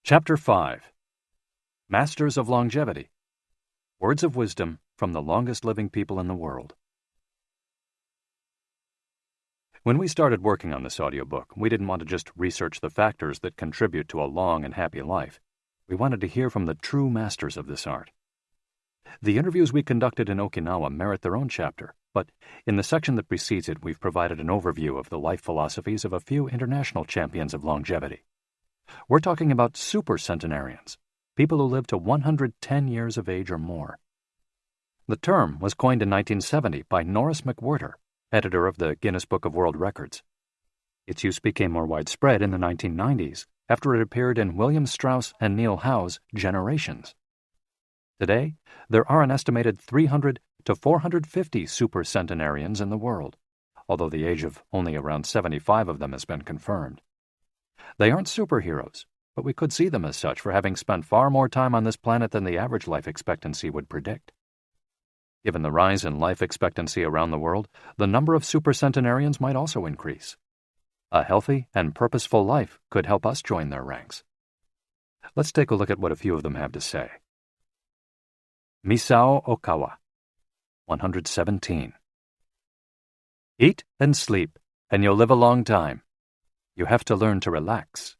Chapter 5 Masters of Longevity. Words of Wisdom from the Longest Living People in the World. When we started working on this audiobook, we didn't want to just research the factors that contribute to a long and happy life. We wanted to hear from the true masters of this art. The interviews we conducted in Okinawa merit their own chapter, but in the section that precedes it, we've provided an overview of the life philosophies of a few international champions of longevity. We're talking about super centenarians, people who live to 110 years of age or more. The term was coined in 1970 by Norris McWhirter, editor of the Guinness Book of World Records. Its use became more widespread in the 1990s after it appeared in William Strauss and Neil Howe's Generations. Today, there are an estimated 300 to 450 super centenarians in the world, although the age of only around 75 of them has been confirmed. They aren't superheroes, but we could see them as such for having spent far more time on this planet than the average life expectancy would predict. Given the rise in life expectancy around the world, the number of supercentenarians might also increase. A healthy and purposeful life could help us join their ranks. Let's take a look at what a few of them have to say. Misao Okawa, 117. Eat and sleep, and you'll live a long time. You have to learn to relax.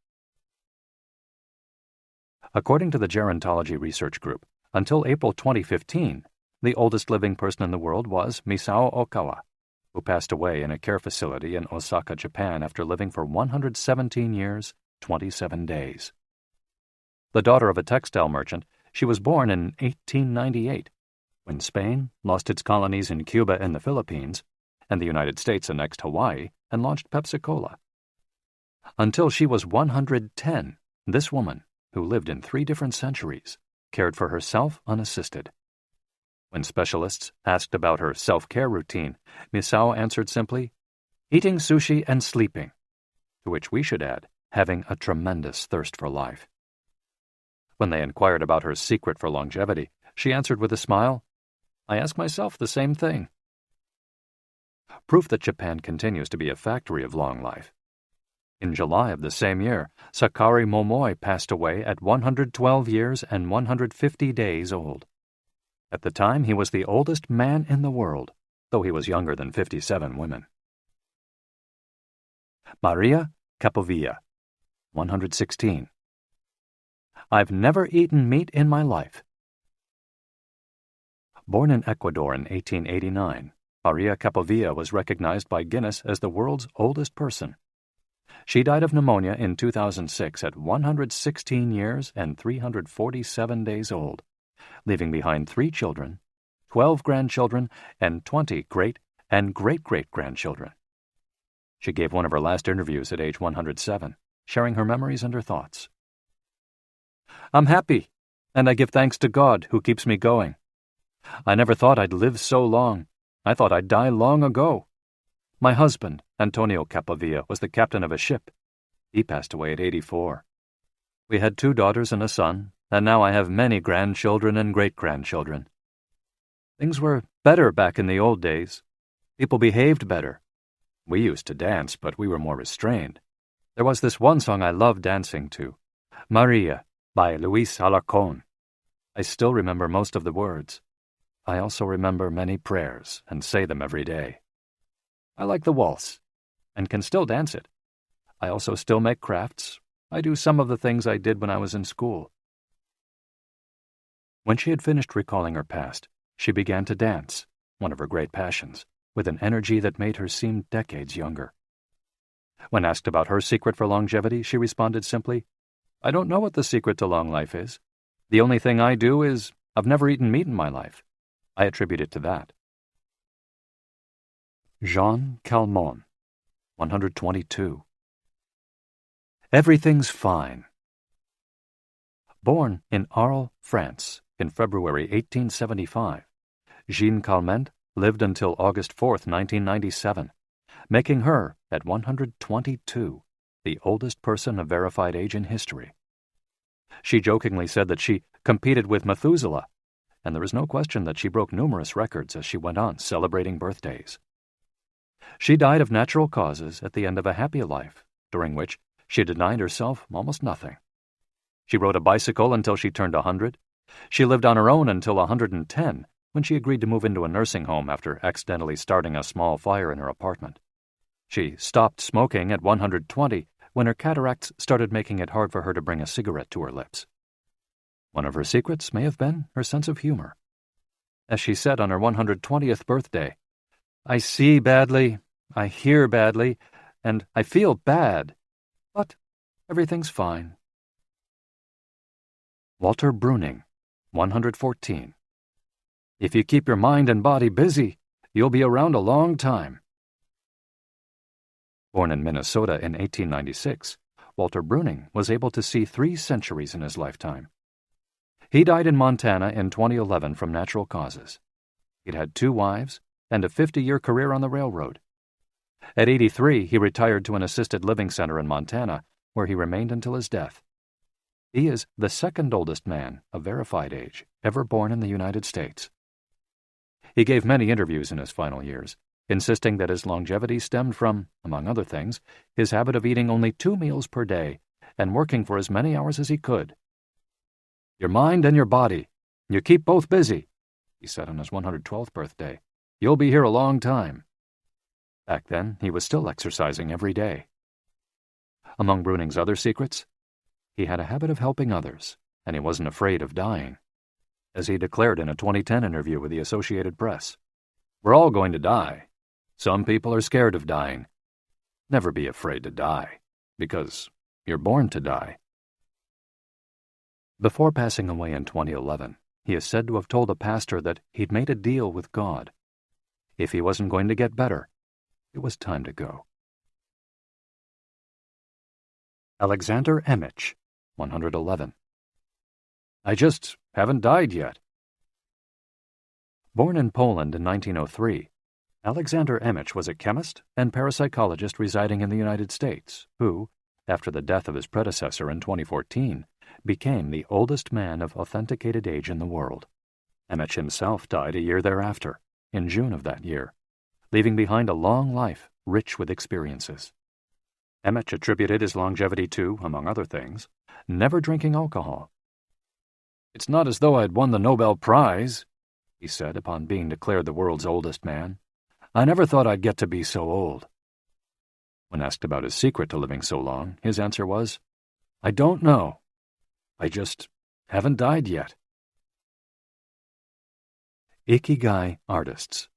According to the Gerontology Research Group, until April 2015, the oldest living person in the world was Misao Okawa, who passed away in a care facility in Osaka, Japan after living for 117 years, 27 days. The daughter of a textile merchant, she was born in 1898, when Spain lost its colonies in Cuba and the Philippines, and the United States annexed Hawaii and launched Pepsi-Cola. Until she was 110, this woman, who lived in 3 different centuries, cared for herself unassisted. When specialists asked about her self-care routine, Misao answered simply, eating sushi and sleeping, to which we should add, having a tremendous thirst for life. When they inquired about her secret for longevity, she answered with a smile, I ask myself the same thing. Proof that Japan continues to be a factory of long life. In July of the same year, Sakari Momoi passed away at 112 years and 150 days old. At the time, he was the oldest man in the world, though he was younger than 57 women. Maria Capovilla, 116. I've never eaten meat in my life. Born in Ecuador in 1889, Maria Capovilla was recognized by Guinness as the world's oldest person. She died of pneumonia in 2006 at 116 years and 347 days old, leaving behind 3 children, 12 grandchildren, and 20 great and great-great-grandchildren. She gave one of her last interviews at age 107, sharing her memories and her thoughts. I'm happy, and I give thanks to God who keeps me going. I never thought I'd live so long. I thought I'd die long ago. My husband, Antonio Capovilla, was the captain of a ship. He passed away at 84. We had 2 daughters and a son, and now I have many grandchildren and great-grandchildren. Things were better back in the old days. People behaved better. We used to dance, but we were more restrained. There was this one song I loved dancing to, Maria, by Luis Alarcón. I still remember most of the words. I also remember many prayers and say them every day. I like the waltz, and can still dance it. I also still make crafts. I do some of the things I did when I was in school. When she had finished recalling her past, she began to dance, one of her great passions, with an energy that made her seem decades younger. When asked about her secret for longevity, she responded simply, I don't know what the secret to long life is. The only thing I do is I've never eaten meat in my life. I attribute it to that. Jean Calment, 122. Everything's fine. Born in Arles, France, in February 1875, Jean Calment lived until August 4, 1997, making her, at 122, the oldest person of verified age in history. She jokingly said that she competed with Methuselah, and there is no question that she broke numerous records as she went on celebrating birthdays. She died of natural causes at the end of a happy life, during which she denied herself almost nothing. She rode a bicycle until she turned 100. She lived on her own until 110, when she agreed to move into a nursing home after accidentally starting a small fire in her apartment. She stopped smoking at 120 when her cataracts started making it hard for her to bring a cigarette to her lips. One of her secrets may have been her sense of humor. As she said on her 120th birthday, "I see badly, I hear badly, and I feel bad, but everything's fine." Walter Bruning, 114. If you keep your mind and body busy, you'll be around a long time. Born in Minnesota in 1896, Walter Bruning was able to see 3 centuries in his lifetime. He died in Montana in 2011 from natural causes. He'd had 2 wives and a 50-year career on the railroad. At 83, he retired to an assisted living center in Montana, where he remained until his death. He is the 2nd oldest man of verified age ever born in the United States. He gave many interviews in his final years, insisting that his longevity stemmed from, among other things, his habit of eating only 2 meals per day and working for as many hours as he could. "Your mind and your body, you keep both busy," he said on his 112th birthday. "You'll be here a long time." Back then, he was still exercising every day. Among Bruning's other secrets, he had a habit of helping others, and he wasn't afraid of dying. As he declared in a 2010 interview with the Associated Press, "We're all going to die. Some people are scared of dying. Never be afraid to die, because you're born to die." Before passing away in 2011, he is said to have told a pastor that he'd made a deal with God. If he wasn't going to get better, it was time to go. Alexander Emich, 111. I just haven't died yet. Born in Poland in 1903, Alexander Emich was a chemist and parapsychologist residing in the United States who, after the death of his predecessor in 2014, became the oldest man of authenticated age in the world. Emich himself died a year thereafter, in June of that year, leaving behind a long life rich with experiences. Emich attributed his longevity to, among other things, never drinking alcohol. "It's not as though I'd won the Nobel Prize," he said upon being declared the world's oldest man. "I never thought I'd get to be so old." When asked about his secret to living so long, his answer was, "I don't know. I just haven't died yet." Ikigai artists.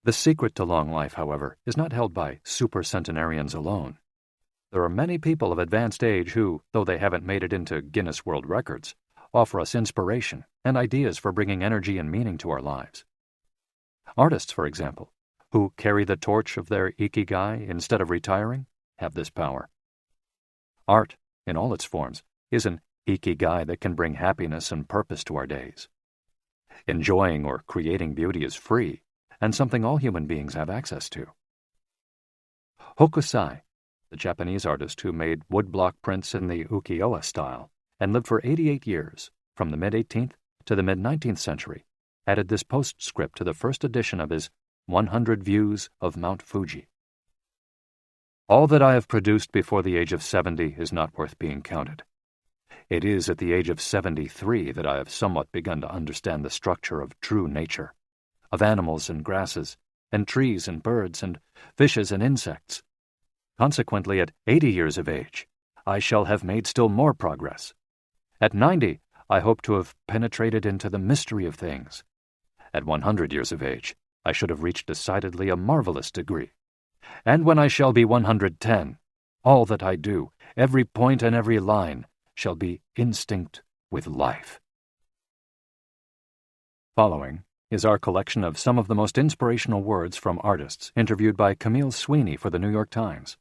The secret to long life, however, is not held by supercentenarians alone. There are many people of advanced age who, though they haven't made it into Guinness World Records, offer us inspiration and ideas for bringing energy and meaning to our lives. Artists, for example, who carry the torch of their Ikigai instead of retiring, have this power. Art, in all its forms, is an Ikigai that can bring happiness and purpose to our days. Enjoying or creating beauty is free, and something all human beings have access to. Hokusai, the Japanese artist who made woodblock prints in the ukiyo-e style and lived for 88 years, from the mid-18th to the mid-19th century, added this postscript to the first edition of his 100 Views of Mount Fuji. "All that I have produced before the age of 70 is not worth being counted. It is at the age of 73 that I have somewhat begun to understand the structure of true nature, of animals and grasses, and trees and birds, and fishes and insects. Consequently, at 80 years of age, I shall have made still more progress. At 90, I hope to have penetrated into the mystery of things. At 100 years of age, I should have reached decidedly a marvelous degree. And when I shall be 110, all that I do, every point and every line, shall be instinct with life." Following is our collection of some of the most inspirational words from artists interviewed by Camille Sweeney for the New York Times.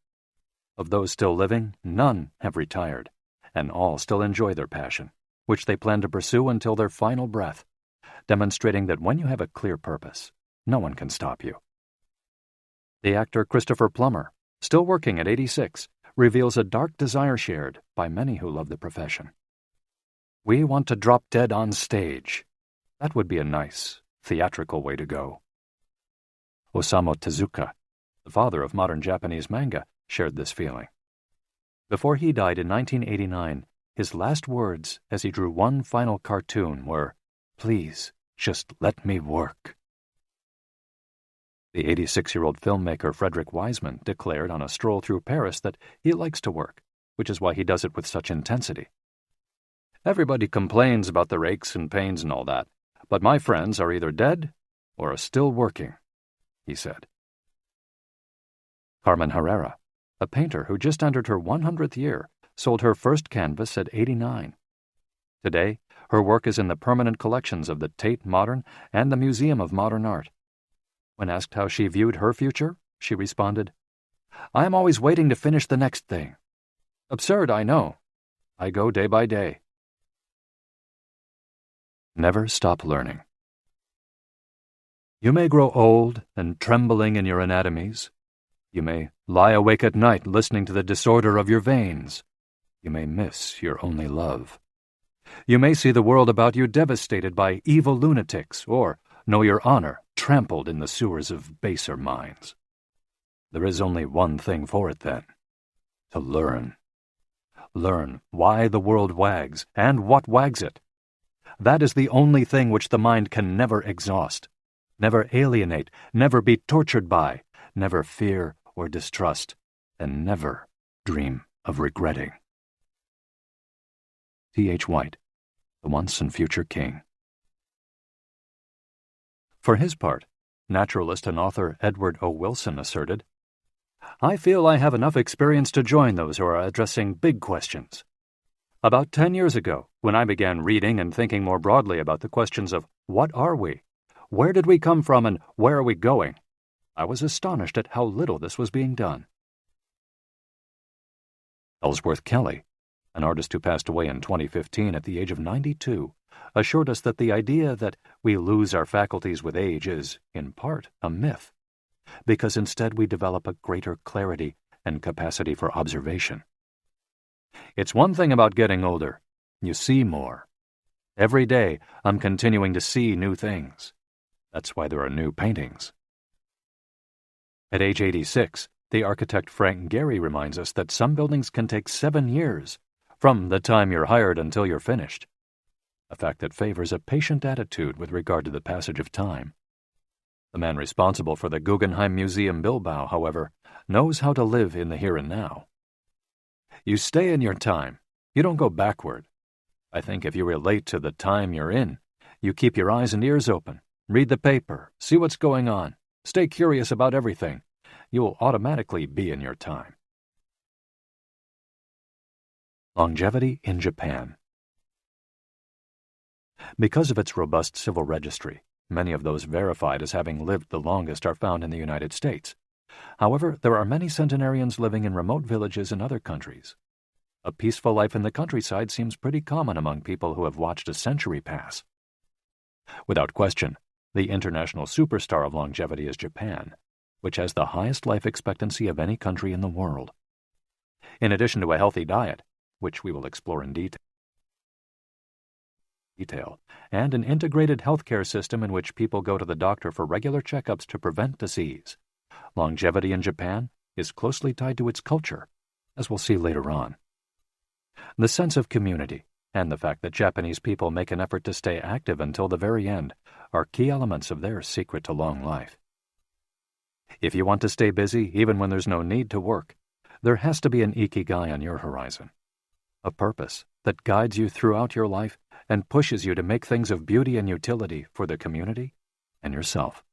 Of those still living, none have retired, and all still enjoy their passion, which they plan to pursue until their final breath, demonstrating that when you have a clear purpose, no one can stop you. The actor Christopher Plummer, still working at 86, reveals a dark desire shared by many who love the profession. "We want to drop dead on stage. That would be a nice, theatrical way to go." Osamu Tezuka, the father of modern Japanese manga, shared this feeling. Before he died in 1989, his last words as he drew one final cartoon were, "Please, just let me work." The 86-year-old filmmaker Frederick Wiseman declared on a stroll through Paris that he likes to work, which is why he does it with such intensity. "Everybody complains about the aches and pains and all that, but my friends are either dead or are still working," he said. Carmen Herrera, a painter who just entered her 100th year, sold her first canvas at 89. Today, her work is in the permanent collections of the Tate Modern and the Museum of Modern Art. When asked how she viewed her future, she responded, "I am always waiting to finish the next thing. Absurd, I know. I go day by day." Never stop learning. You may grow old and trembling in your anatomies. You may lie awake at night listening to the disorder of your veins. You may miss your only love. You may see the world about you devastated by evil lunatics, or know your honor trampled in the sewers of baser minds. There is only one thing for it then: to learn. Learn why the world wags and what wags it. That is the only thing which the mind can never exhaust, never alienate, never be tortured by, never fear or distrust, and never dream of regretting. T.H. White, the once and future king. For his part, naturalist and author Edward O. Wilson asserted, "I feel I have enough experience to join those who are addressing big questions. About 10 years ago, when I began reading and thinking more broadly about the questions of what are we, where did we come from, and where are we going, I was astonished at how little this was being done." Ellsworth Kelly, an artist who passed away in 2015 at the age of 92, assured us that the idea that we lose our faculties with age is, in part, a myth, because instead we develop a greater clarity and capacity for observation. It's one thing about getting older. You see more. Every day, I'm continuing to see new things. That's why there are new paintings. At age 86, the architect Frank Gehry reminds us that some buildings can take 7 years, from the time you're hired until you're finished, a fact that favors a patient attitude with regard to the passage of time. The man responsible for the Guggenheim Museum Bilbao, however, knows how to live in the here and now. You stay in your time. You don't go backward. I think if you relate to the time you're in, you keep your eyes and ears open, read the paper, see what's going on, stay curious about everything, you will automatically be in your time. Longevity in Japan. Because of its robust civil registry, many of those verified as having lived the longest are found in the United States. However, there are many centenarians living in remote villages in other countries. A peaceful life in the countryside seems pretty common among people who have watched a century pass. Without question, the international superstar of longevity is Japan, which has the highest life expectancy of any country in the world. In addition to a healthy diet, which we will explore in detail, and an integrated healthcare system in which people go to the doctor for regular checkups to prevent disease, longevity in Japan is closely tied to its culture, as we'll see later on. The sense of community and the fact that Japanese people make an effort to stay active until the very end are key elements of their secret to long life. If you want to stay busy even when there's no need to work, there has to be an Ikigai on your horizon, a purpose that guides you throughout your life and pushes you to make things of beauty and utility for the community and yourself.